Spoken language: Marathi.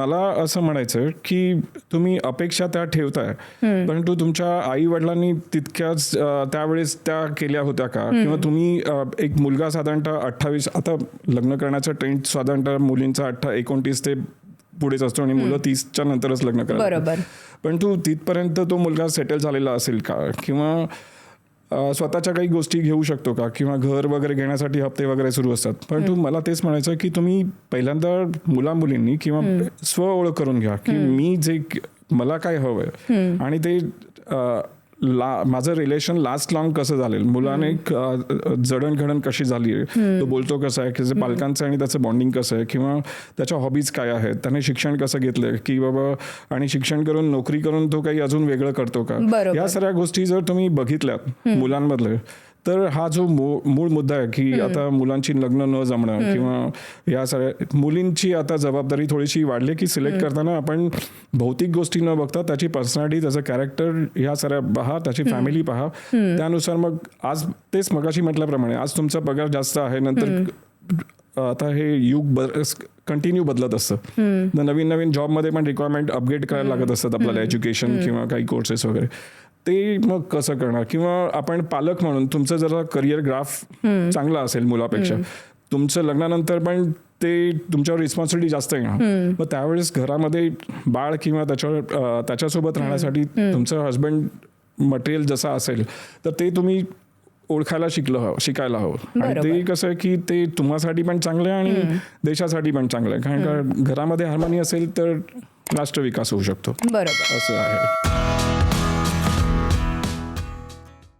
मला असं म्हणायचं की तुम्ही अपेक्षा त्या ठेवताय, परंतु तुमच्या आई वडिलांनी तितक्याच त्यावेळेस त्या केल्या होत्या का? किंवा तुम्ही एक मुलगा साधारणतः 28, आता लग्न करण्याचा ट्रेंड साधारणतः मुलींचा 29 ते पुढेच असतो आणि मुलं 30च्या नंतरच लग्न करतात. बरोबर. परंतु तिथपर्यंत तो मुलगा सेटल झालेला असेल का? किंवा स्वतःच्या काही गोष्टी घेऊ शकतो का? किंवा घर वगैरे घेण्यासाठी हप्ते वगैरे सुरू असतात. परंतु मला तेच म्हणायचं की तुम्ही पहिल्यांदा मुलींनी किंवा स्व ओळख करून घ्या की मी जे मला काय हवंय आणि ते माझं रिलेशन लास्ट लॉंग कसं झालेलं, मुलाने जडणघडण कशी झाली आहे, तो बोलतो कसा आहे, त्याचे पालकांचं आणि त्याचं बॉन्डिंग कसं आहे, किंवा त्याच्या हॉबीज काय आहेत, त्याने शिक्षण कसं घेतलंय, की बाबा आणि शिक्षण करून नोकरी करून तो काही अजून वेगळं करतो का, या सगळ्या गोष्टी जर तुम्ही बघितल्यात मुलांमधले, तर हा जो मूळ मुद्दा आहे की आता मुलांची लग्न न जमणं किंवा या सगळ्या मुलींची आता जबाबदारी थोडीशी वाढली की सिलेक्ट करताना आपण भौतिक गोष्टी न बघता त्याची पर्सनॅलिटी, त्याचं कॅरेक्टर, ह्या सगळ्या पहा, त्याची फॅमिली पहा, त्यानुसार मग आज तेच मगाशी म्हटल्याप्रमाणे आज तुमचा पगार जास्त आहे, नंतर आता हे युग कंटिन्यू बदलत असतं, नवीन नवीन जॉबमध्ये पण रिक्वायरमेंट अपग्रेड करायला लागत असतात आपल्याला, एज्युकेशन किंवा काही कोर्सेस वगैरे, ते मग कसं करणार? किंवा आपण पालक म्हणून तुमचं जरा करिअर ग्राफ चांगला असेल मुलापेक्षा, तुमचं लग्नानंतर पण ते तुमच्यावर रिस्पॉन्सिबिलिटी जास्त येणार, मग त्यावेळेस घरामध्ये बाळ किंवा त्याच्यासोबत राहण्यासाठी तुमचं हजबंड मटेरियल जसं असेल तर ते तुम्ही ओळखायला शिकायला हवं. आणि ते कसं आहे की ते तुम्हासाठी पण चांगलं आहे आणि देशासाठी पण चांगलं आहे, कारण का घरामध्ये हार्मनी असेल तर राष्ट्र विकास होऊ शकतो. बरोबर असं आहे.